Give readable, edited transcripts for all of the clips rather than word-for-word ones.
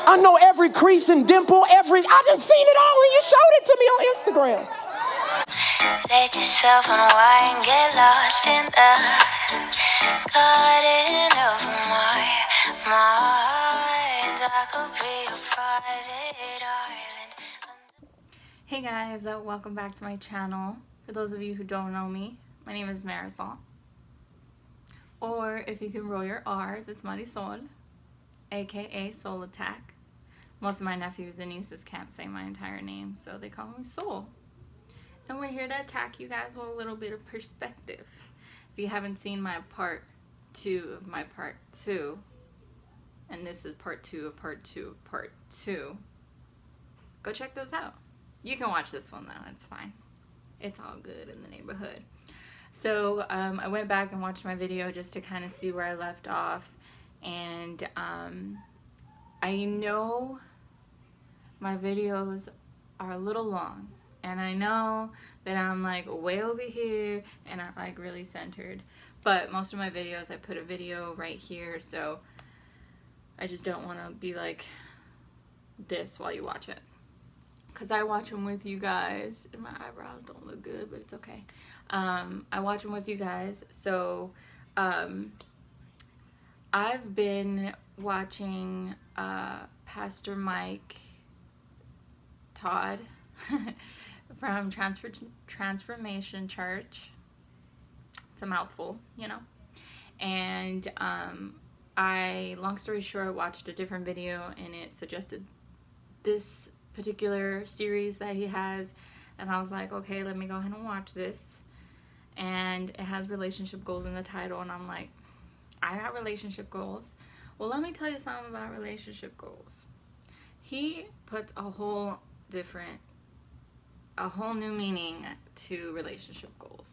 I know every crease and dimple, I done seen it all when you showed it to me on Instagram. Let yourself unwind and get lost in the garden of my mind. I could be your private island. Hey guys, welcome back to my channel. For those of you who don't know me, my name is Marisol. Or if you can roll your R's, it's Marisol, aka Soul Attack. Most of my nephews and nieces can't say my entire name, so they call me Soul. And we're here to attack you guys with a little bit of perspective. If you haven't seen my part 2 of my part 2, and this is part 2 of part 2 of part 2, go check those out. You can watch this one though, it's fine. It's all good in the neighborhood. So I went back and watched my video just to kind of see where I left off. And I know my videos are a little long. And I know that I'm like way over here and I'm like really centered. But most of my videos, I put a video right here. So I just don't want to be like this while you watch it. Because I watch them with you guys. And my eyebrows don't look good, but it's okay. I watch them with you guys. So I've been watching Pastor Mike Todd from Transformation Church. It's a mouthful, you know. And long story short, watched a different video and it suggested this particular series that he has, and I was like, okay, let me go ahead and watch this. And it has relationship goals in the title, and I'm like, I got relationship goals. Well, let me tell you something about relationship goals. He puts a whole new meaning to relationship goals,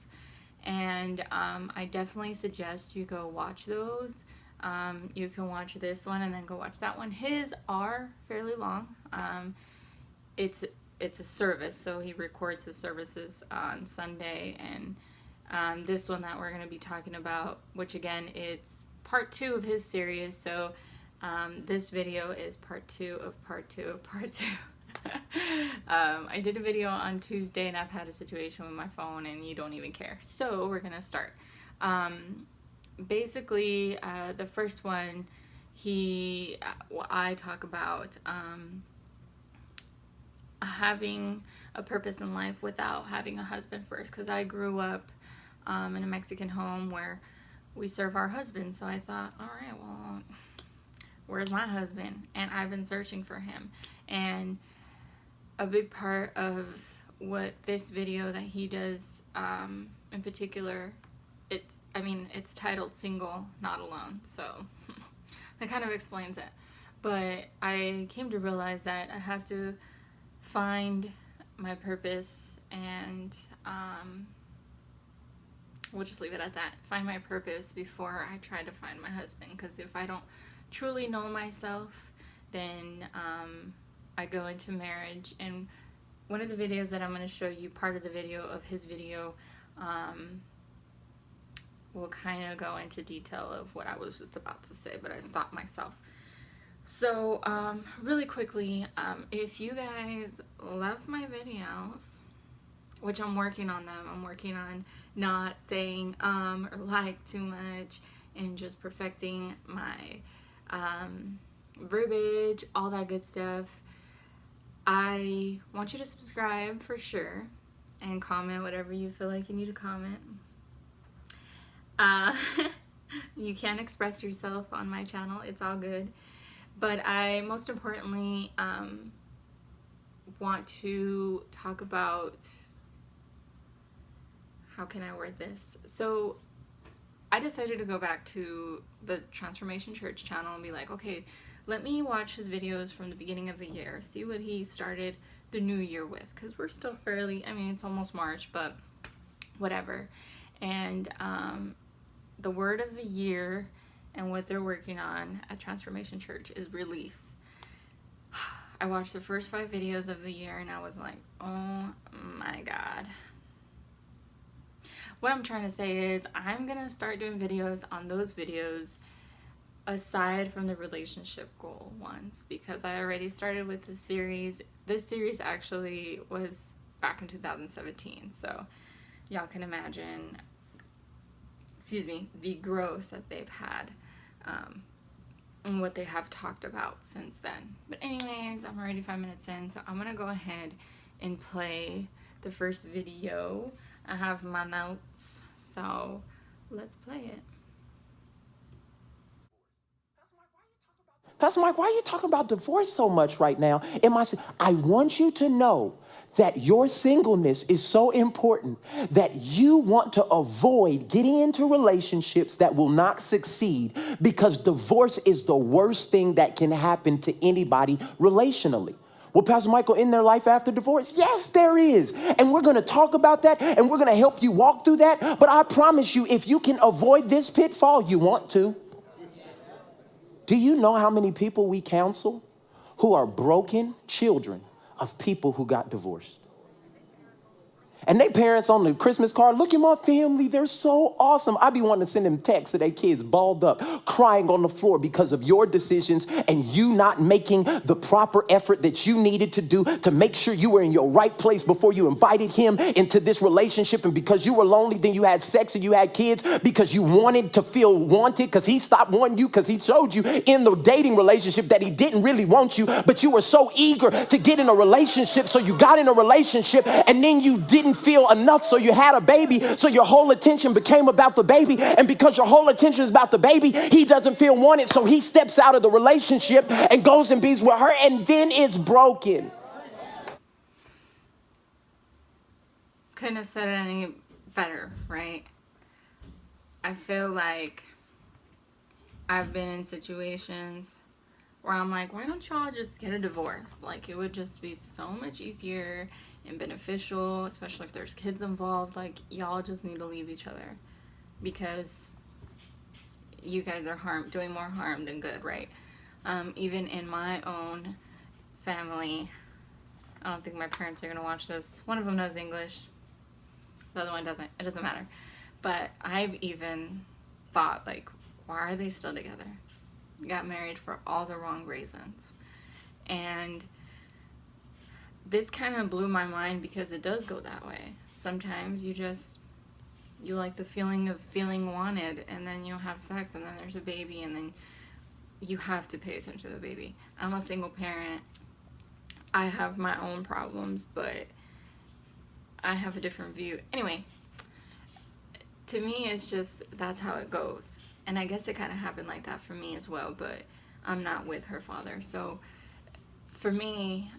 and I definitely suggest you go watch those. You can watch this one and then go watch that one. His are fairly long. It's a service, so he records his services on Sunday, and this one that we're going to be talking about, which again, it's part 2 of his series, so this video is part 2 of part 2 of part 2. I did a video on Tuesday, and I've had a situation with my phone, and you don't even care, so we're going to start. Basically, the first one, I talk about having a purpose in life without having a husband first, because I grew up in a Mexican home where we serve our husbands. So I thought, all right, well, where's my husband? And I've been searching for him. And a big part of what this video that he does in particular, it's titled Single, Not Alone. So that kind of explains it. But I came to realize that I have to find my purpose, and we'll just leave it at that. Find my purpose before I try to find my husband, because if I don't truly know myself, then I go into marriage. And one of the videos that I'm going to show you, part of the video of his video, will kind of go into detail of what I was just about to say, but I stopped myself. So, really quickly, if you guys love my videos, which I'm working on them, I'm working on not saying or like too much, and just perfecting my verbiage, all that good stuff. I want you to subscribe for sure, and comment whatever you feel like you need to comment. You can express yourself on my channel, it's all good. But I, most importantly, want to talk about, how can I word this? So I decided to go back to the Transformation Church channel and be like, okay, let me watch his videos from the beginning of the year, see what he started the new year with, because we're still fairly, it's almost March, but whatever. And the word of the year and what they're working on at Transformation Church is release. I watched the first 5 videos of the year and I was like, oh my God. What I'm trying to say is I'm going to start doing videos on those videos aside from the relationship goal ones, because I already started with the series. This series actually was back in 2017, so y'all can imagine, the growth that they've had, and what they have talked about since then. But anyways, I'm already 5 minutes in, so I'm gonna go ahead and play the first video. I have my notes, so let's play it. Pastor Mike, why are you talking about divorce so much right now? I want you to know that your singleness is so important that you want to avoid getting into relationships that will not succeed, because divorce is the worst thing that can happen to anybody relationally. Well, Pastor Michael, in their life after divorce? Yes, there is. And we're going to talk about that, and we're going to help you walk through that. But I promise you, if you can avoid this pitfall, you want to. Do you know how many people we counsel who are broken children of people who got divorced? And they parents on the Christmas card, look at my family, they're so awesome. I be wanting to send them texts to their kids balled up, crying on the floor because of your decisions and you not making the proper effort that you needed to do to make sure you were in your right place before you invited him into this relationship. And because you were lonely, then you had sex and you had kids because you wanted to feel wanted, because he stopped wanting you because he showed you in the dating relationship that he didn't really want you, but you were so eager to get in a relationship. So you got in a relationship and then you didn't feel enough, so you had a baby, so your whole attention became about the baby, and because your whole attention is about the baby, he doesn't feel wanted, so he steps out of the relationship and goes and be with her, and then it's broken. Couldn't have said it any better, right? I feel like I've been in situations where I'm like, why don't y'all just get a divorce? Like, it would just be so much easier and beneficial, especially if there's kids involved. Like, y'all just need to leave each other because you guys are doing more harm than good, right? Even in my own family, I don't think my parents are gonna watch this. One of them knows English, the other one doesn't. It doesn't matter. But I've even thought, like, why are they still together? Got married for all the wrong reasons. And this kind of blew my mind because it does go that way. Sometimes you like the feeling of feeling wanted, and then you'll have sex, and then there's a baby, and then you have to pay attention to the baby. I'm a single parent. I have my own problems, but I have a different view. Anyway, to me, it's just, that's how it goes. And I guess it kind of happened like that for me as well, but I'm not with her father. So for me,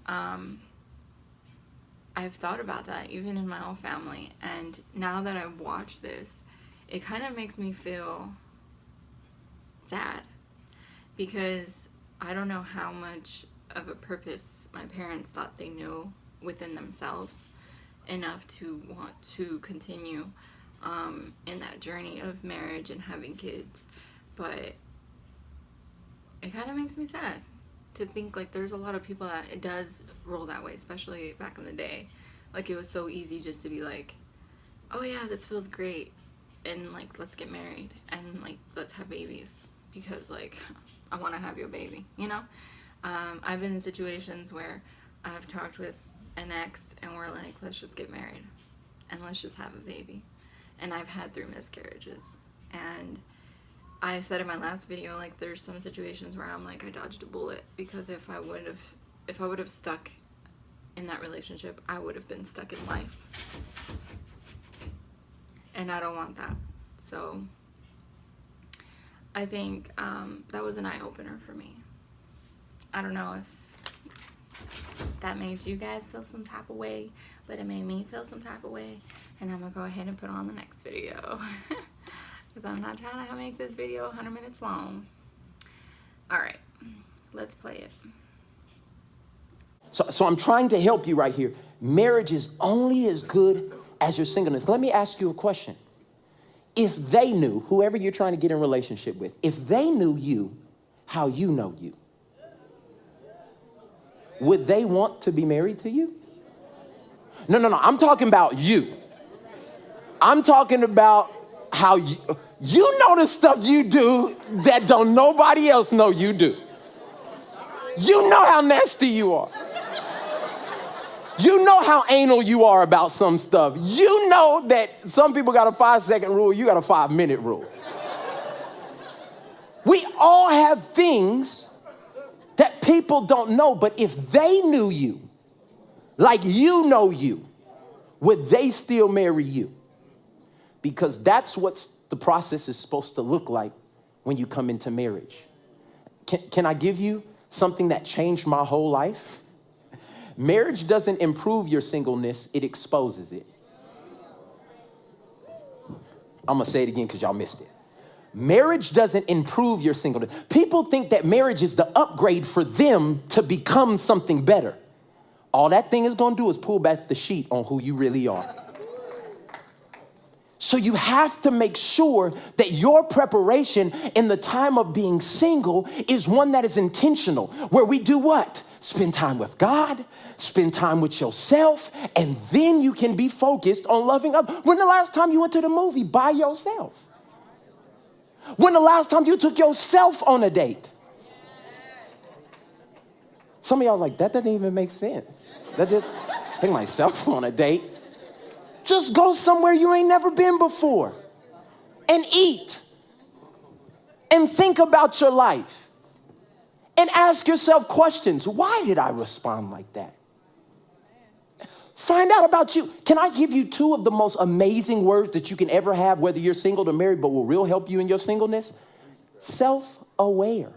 I've thought about that even in my own family, and now that I've watched this, it kind of makes me feel sad, because I don't know how much of a purpose my parents thought they knew within themselves enough to want to continue in that journey of marriage and having kids. But it kind of makes me sad to think, like, there's a lot of people that it does roll that way, especially back in the day. Like, it was so easy just to be like, oh yeah, this feels great, and like, let's get married and like, let's have babies because, like, I want to have your baby, you know? I've been in situations where I've talked with an ex and we're like, let's just get married and let's just have a baby. And I've had 3 miscarriages. And I said in my last video, like, there's some situations where I'm like, I dodged a bullet, because if I would have stuck in that relationship, I would have been stuck in life. And I don't want that. So I think that was an eye-opener for me. I don't know if that made you guys feel some type of way, but it made me feel some type of way. And I'm gonna go ahead and put on the next video because I'm not trying to make this video 100 minutes long. All right, let's play it. So I'm trying to help you right here. Marriage is only as good as your singleness. Let me ask you a question. If they knew, whoever you're trying to get in a relationship with, if they knew you how you know you, would they want to be married to you? No, I'm talking about you. I'm talking about how You know the stuff you do that don't nobody else know you do. You know how nasty you are. You know how anal you are about some stuff. You know that some people got a 5-second rule, you got a 5-minute rule. We all have things that people don't know, but if they knew you, like you know you, would they still marry you? Because that's what the process is supposed to look like when you come into marriage. Can I give you something that changed my whole life? Marriage doesn't improve your singleness, it exposes it. I'm gonna say it again because y'all missed it. Marriage doesn't improve your singleness. People think that marriage is the upgrade for them to become something better. All that thing is gonna do is pull back the sheet on who you really are. So you have to make sure that your preparation in the time of being single is one that is intentional, where we do what? Spend time with God, spend time with yourself, and then you can be focused on loving others. When the last time you went to the movie by yourself? When the last time you took yourself on a date? Some of y'all are like, that doesn't even make sense. That just, take myself on a date. Just go somewhere you ain't never been before and eat and think about your life. And ask yourself questions. Why did I respond like that? Find out about you. Can I give you 2 of the most amazing words that you can ever have, whether you're single or married, but will real help you in your singleness? Self-aware.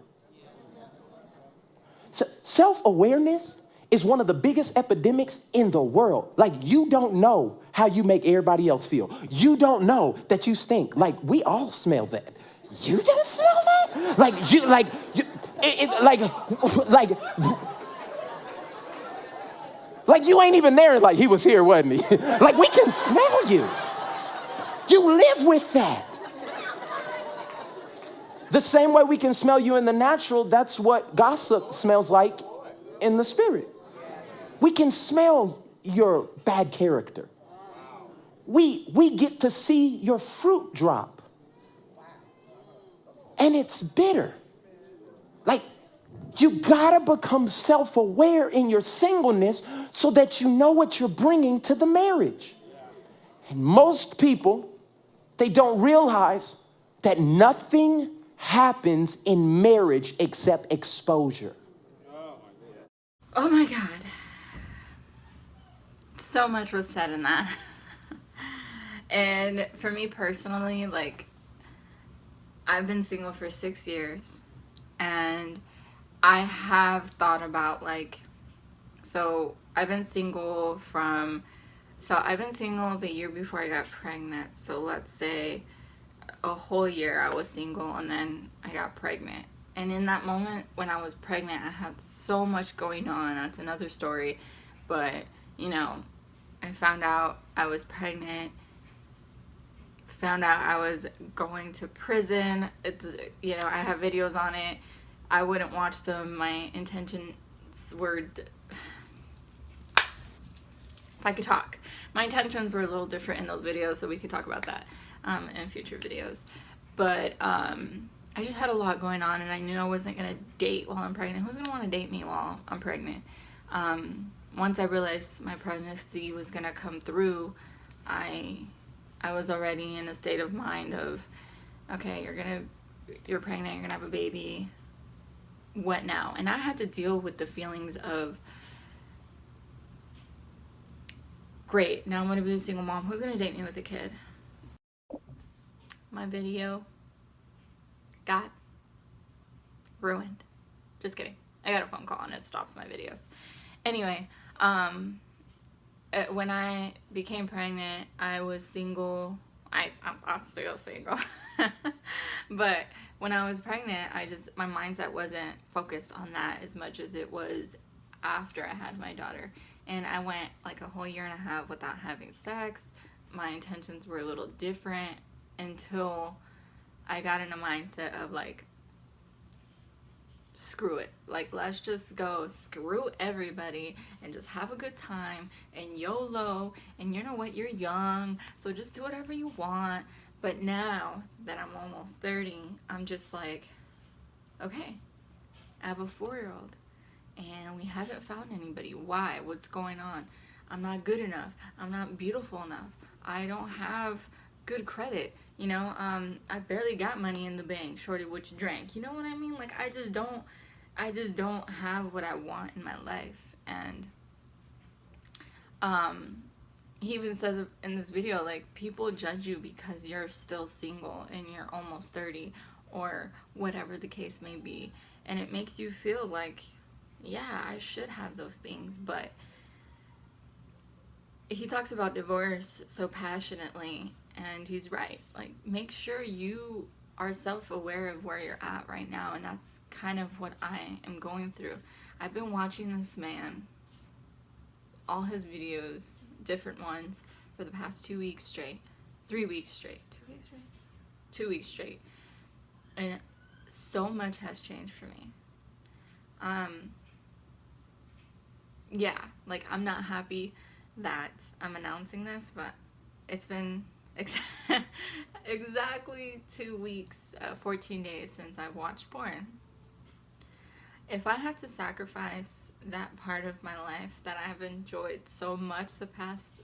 So, self-awareness is one of the biggest epidemics in the world. Like, you don't know how you make everybody else feel. You don't know that you stink. Like, we all smell that. You didn't smell that? Like you ain't even there. Like, he was here, wasn't he? Like, we can smell you. You live with that. The same way we can smell you in the natural, that's what gossip smells like in the spirit. We can smell your bad character. We get to see your fruit drop. And it's bitter. Like, you gotta become self-aware in your singleness so that you know what you're bringing to the marriage. And most people, they don't realize that nothing happens in marriage except exposure. Oh my God. So much was said in that. And for me personally, like, I've been single for 6 years, and I have thought about, like, I've been single the year before I got pregnant. So let's say a whole year I was single, and then I got pregnant. And in that moment when I was pregnant, I had so much going on. That's another story. But, you know, I found out I was pregnant, found out I was going to prison. It's, you know, I have videos on it. I wouldn't watch them. My intentions were, if I could talk, my intentions were a little different in those videos, so we could talk about that in future videos. But I just had a lot going on, and I knew I wasn't going to date while I'm pregnant. Who's going to want to date me while I'm pregnant? Once I realized my pregnancy was going to come through, I was already in a state of mind of, okay, you're pregnant, you're gonna have a baby, what now? And I had to deal with the feelings of, great, now I'm gonna be a single mom, who's gonna date me with a kid? My video got ruined. Just kidding. I got a phone call and it stops my videos. Anyway, when I became pregnant, I was single. I'm still single. But when I was pregnant, my mindset wasn't focused on that as much as it was after I had my daughter. And I went like a whole year and a half without having sex. My intentions were a little different until I got in a mindset of like, screw it. Like, let's just go screw everybody and just have a good time and YOLO. And you know what? You're young, so just do whatever you want. But now that I'm almost 30, I'm just like, okay, I have a 4-year-old and we haven't found anybody. Why? What's going on? I'm not good enough. I'm not beautiful enough. I don't have good credit. You know, I barely got money in the bank. Shorty, what you drank? You know what I mean? Like, I just don't have what I want in my life. And he even says in this video, like, people judge you because you're still single and you're almost 30 or whatever the case may be. And it makes you feel like, yeah, I should have those things. But he talks about divorce so passionately, and he's right. Like, make sure you are self-aware of where you're at right now, and that's kind of what I am going through. I've been watching this man, all his videos, different ones, for the past 2 weeks straight. 3 weeks straight. 2 weeks straight? 2 weeks straight. And so much has changed for me. Yeah, like, I'm not happy that I'm announcing this, but it's been exactly 2 weeks, 14 days since I've watched porn. If I have to sacrifice that part of my life that I've enjoyed so much the past,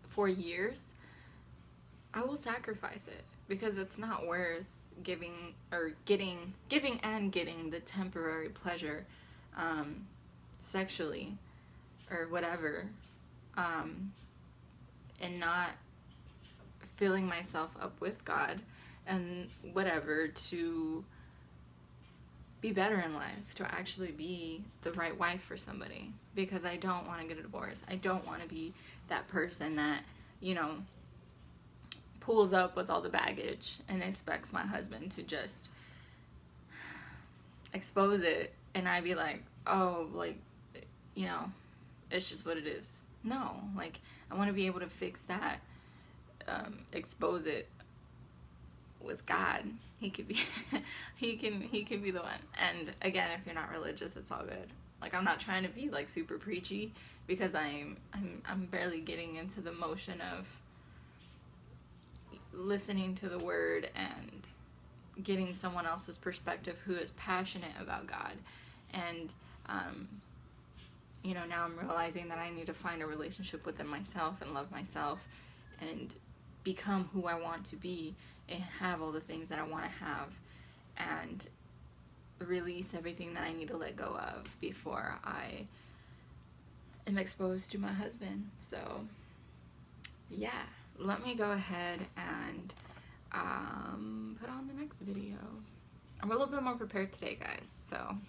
4 years, I will sacrifice it, because it's not worth giving and getting the temporary pleasure, sexually or whatever, and not filling myself up with God and whatever to be better in life, to actually be the right wife for somebody, because I don't want to get a divorce. I don't want to be that person that, pulls up with all the baggage and expects my husband to just expose it, and I'd be like, oh, like, it's just what it is. No, like, I want to be able to fix that, expose it with God. He could be he can be the one. And again, if you're not religious, it's all good. Like, I'm not trying to be like super preachy, because I'm barely getting into the motion of listening to the word and getting someone else's perspective who is passionate about God. And now I'm realizing that I need to find a relationship within myself and love myself and become who I want to be and have all the things that I want to have, and release everything that I need to let go of before I am exposed to my husband. So yeah, let me go ahead and put on the next video. I'm a little bit more prepared today, guys, so I'm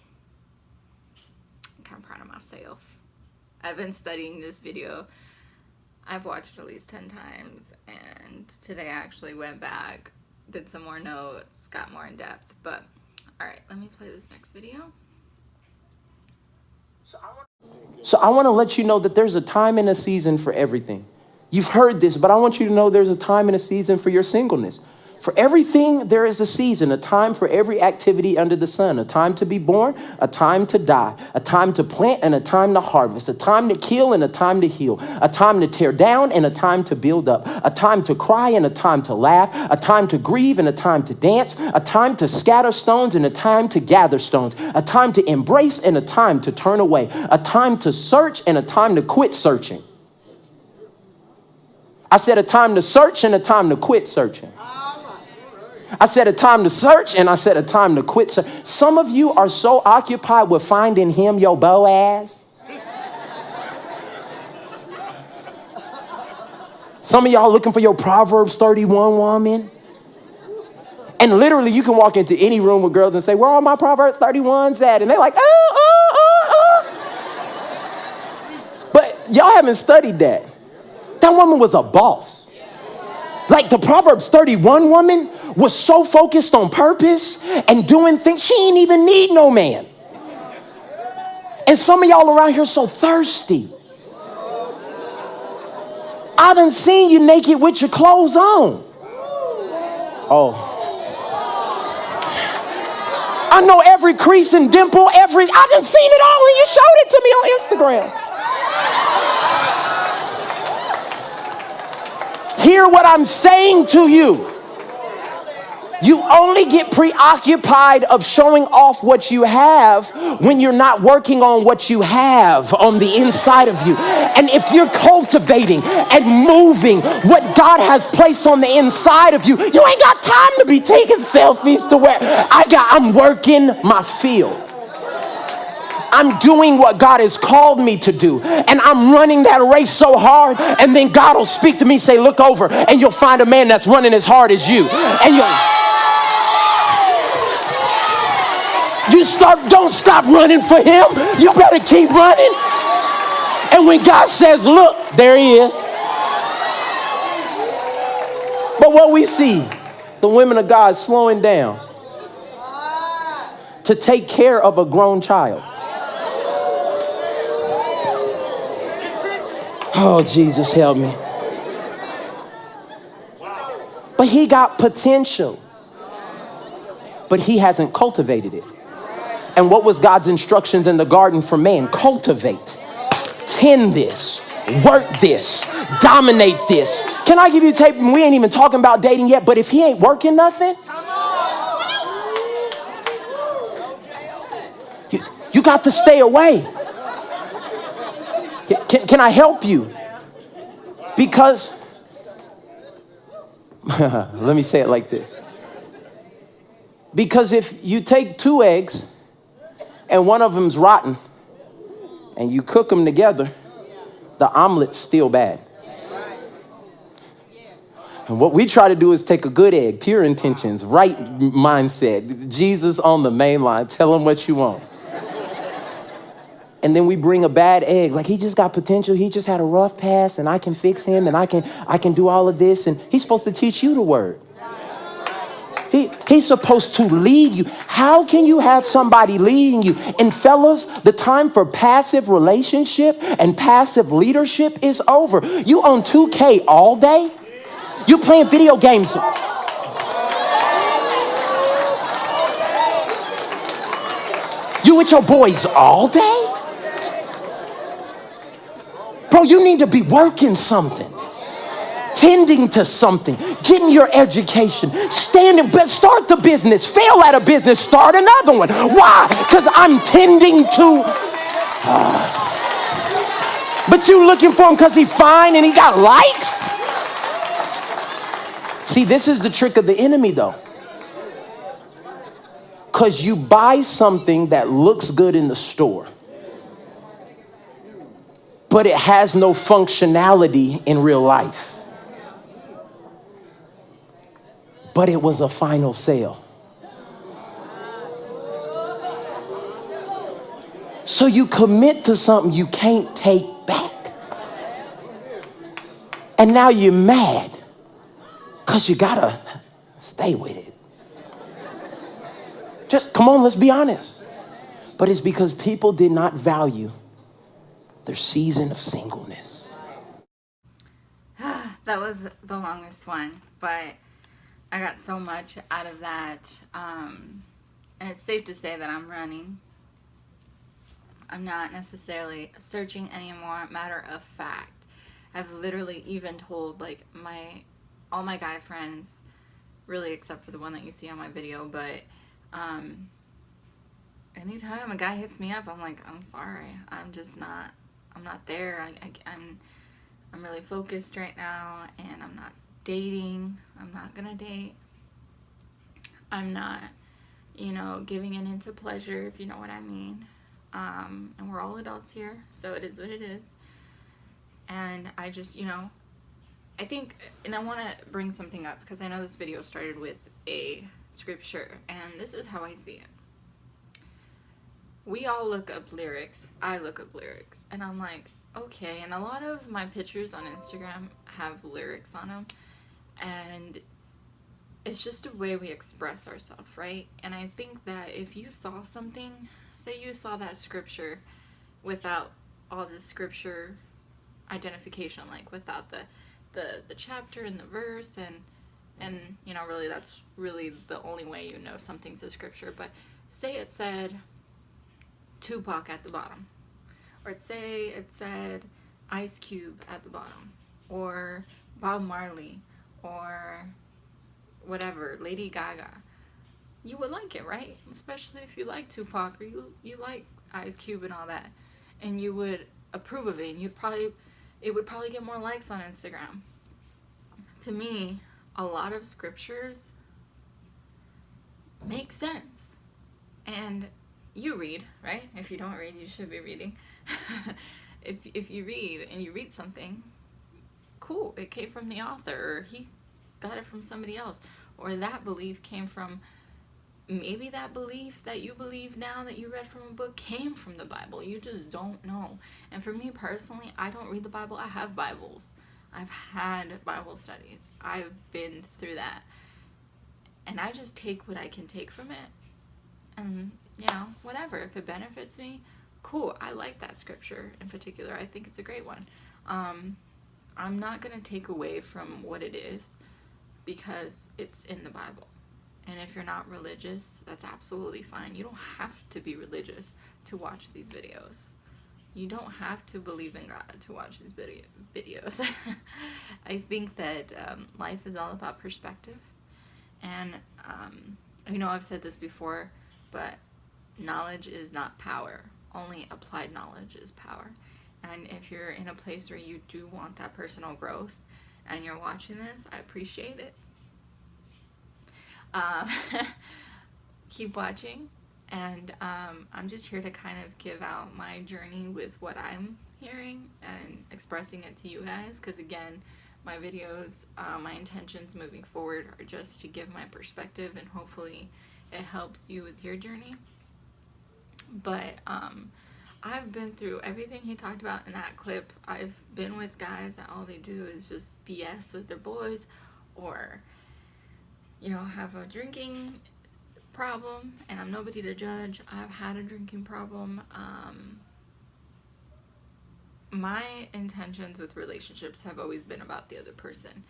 kind of proud of myself. I've been studying this video. I've watched at least 10 times, and today I actually went back, did some more notes, got more in depth. But alright, let me play this next video. So I want to let you know that there's a time and a season for everything. You've heard this, but I want you to know there's a time and a season for your singleness. For everything, there is a season, a time for every activity under the sun, a time to be born, a time to die, a time to plant and a time to harvest, a time to kill and a time to heal, a time to tear down and a time to build up, a time to cry and a time to laugh, a time to grieve and a time to dance, a time to scatter stones and a time to gather stones, a time to embrace and a time to turn away, a time to search and a time to quit searching. I said a time to search and a time to quit searching. I said a time to search and I said a time to quit. Some of you are so occupied with finding him your Boaz. Some of y'all looking for your Proverbs 31 woman. And literally you can walk into any room with girls and say, where are all my Proverbs 31s at? And they're like, oh. But y'all haven't studied that. That woman was a boss. Like, the Proverbs 31 woman was so focused on purpose and doing things, she ain't even need no man. And some of y'all around here so thirsty. I done seen you naked with your clothes on. Oh. I know every crease and dimple, I done seen it all when you showed it to me on Instagram. Hear what I'm saying to you. You only get preoccupied of showing off what you have when you're not working on what you have on the inside of you. And if you're cultivating and moving what God has placed on the inside of you, you ain't got time to be taking selfies to where I'm working my field. I'm doing what God has called me to do. And I'm running that race so hard, and then God will speak to me, say, look over, and you'll find a man that's running as hard as you. And don't stop running for him. You better keep running. And when God says, look, there he is. But what we see, the women of God slowing down to take care of a grown child. Oh, Jesus, help me. But he got potential, but he hasn't cultivated it. And what was God's instructions in the garden for man? Cultivate, tend this, work this, dominate this. Can I give you a tape? We ain't even talking about dating yet, but if he ain't working nothing, you got to stay away. Can I help you? Because, let me say it like this. Because if you take 2 eggs and one of them's rotten and you cook them together, the omelet's still bad. And what we try to do is take a good egg, pure intentions, right mindset, Jesus on the main line, tell him what you want. And then we bring a bad egg, like he just got potential, he just had a rough past, and I can fix him, and I can do all of this, and he's supposed to teach you the word. He's supposed to lead you. How can you have somebody leading you? And fellas, the time for passive relationship and passive leadership is over. You on 2K all day? You playing video games. You with your boys all day? Bro, you need to be working something, tending to something, getting your education, start the business, fail at a business, start another one. Why? Because I'm tending to. But you looking for him because he's fine and he got likes? See, this is the trick of the enemy, though. Because you buy something that looks good in the store, but it has no functionality in real life. But it was a final sale. So you commit to something you can't take back. And now you're mad because you gotta stay with it. Just come on, let's be honest. But it's because people did not value their season of singleness. That was the longest one, but I got so much out of that. And it's safe to say that I'm running. I'm not necessarily searching anymore. Matter of fact, I've literally even told like all my guy friends, really except for the one that you see on my video, but anytime a guy hits me up, I'm like, I'm sorry, I'm not there. I'm really focused right now, and I'm not dating. I'm not gonna date. I'm not, giving in into pleasure, if you know what I mean. And we're all adults here, so it is what it is. And I just, I think, and I want to bring something up because I know this video started with a scripture, and this is how I see it. We all look up lyrics. I look up lyrics, and I'm like, okay. And a lot of my pictures on Instagram have lyrics on them, and it's just a way we express ourselves, right? And I think that if you saw something, say you saw that scripture without all the scripture identification, like without the chapter and the verse, and really that's really the only way you know something's a scripture. But say it said Tupac at the bottom, or say it said Ice Cube at the bottom, or Bob Marley or whatever, Lady Gaga, you would like it, right? Especially if you like Tupac or you like Ice Cube and all that, and you would approve of it, and it would probably get more likes on Instagram. To me, a lot of scriptures make sense. And you read, right? If you don't read, you should be reading. If you read and you read something, cool, it came from the author, or he got it from somebody else, or that belief came from, maybe that belief that you believe now that you read from a book came from the Bible. You just don't know. And for me personally, I don't read the Bible. I have Bibles. I've had Bible studies. I've been through that. And I just take what I can take from it. And, you know, whatever. If it benefits me, cool. I like that scripture in particular. I think it's a great one. I'm not going to take away from what it is because it's in the Bible. And if you're not religious, that's absolutely fine. You don't have to be religious to watch these videos. You don't have to believe in God to watch these videos. I think that life is all about perspective. And, you know, I've said this before, but knowledge is not power. Only applied knowledge is power. And if you're in a place where you do want that personal growth and you're watching this, I appreciate it. Keep watching. And I'm just here to kind of give out my journey with what I'm hearing and expressing it to you guys. Because again, my videos, my intentions moving forward are just to give my perspective, and hopefully it helps you with your journey. But I've been through everything he talked about in that clip. I've been with guys that all they do is just BS with their boys, or, you know, have a drinking problem, and I'm nobody to judge. I've had a drinking problem. My intentions with relationships have always been about the other person,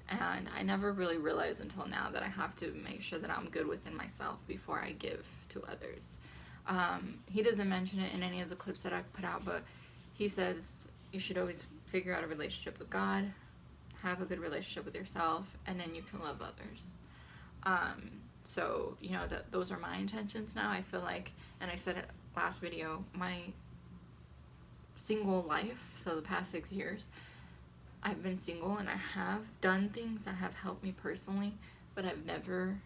and I never really realized until now that I have to make sure that I'm good within myself before I give to others. He doesn't mention it in any of the clips that I've put out, but he says you should always figure out a relationship with God, have a good relationship with yourself, and then you can love others. So, you know, those are my intentions now. I feel like, and I said it last video, my single life, so the past 6 years, I've been single and I have done things that have helped me personally, but I've never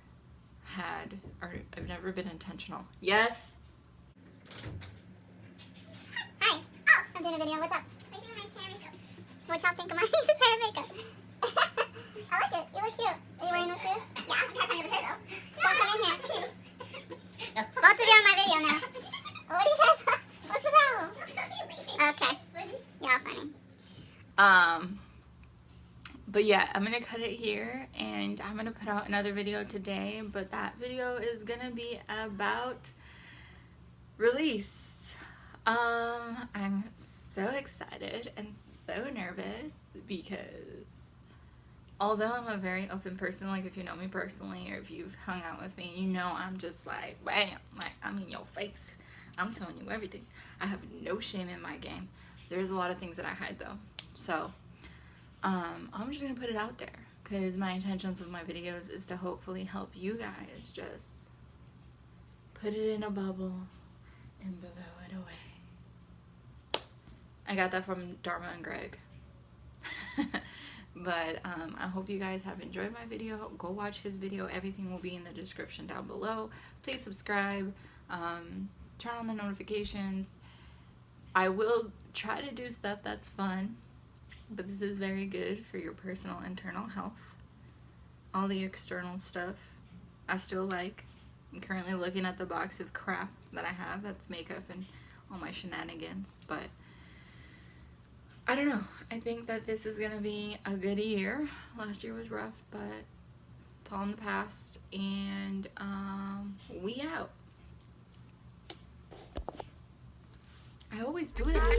been intentional. Yes? Hi. Oh, I'm doing a video. What's up? What are you doing with my hair makeup? What y'all think of my niece's hair makeup? I like it. You look cute. Are you wearing those shoes? Yeah, I'm trying to find the hair though. Don't come in here. No. Both of you are on my video now. What do you guys? What's the problem? Okay. Y'all funny. But yeah, I'm gonna cut it here, and I'm gonna put out another video today, but that video is gonna be about release. I'm so excited and so nervous because although I'm a very open person, like if you know me personally or if you've hung out with me, you know I'm just like, bam, like I'm in your face. I'm telling you everything. I have no shame in my game. There's a lot of things that I hide though. So I'm just gonna put it out there because my intentions with my videos is to hopefully help you guys just put it in a bubble and blow it away. I got that from Dharma and Greg. But I hope you guys have enjoyed my video. Go watch his video. Everything will be in the description down below. Please subscribe. Turn on the notifications. I will try to do stuff that's fun, but this is very good for your personal internal health. All the external stuff I still like. I'm currently looking at the box of crap that I have. That's makeup and all my shenanigans, but I don't know. I think that this is gonna be a good year. Last year was rough, but it's all in the past, and we out. I always do that.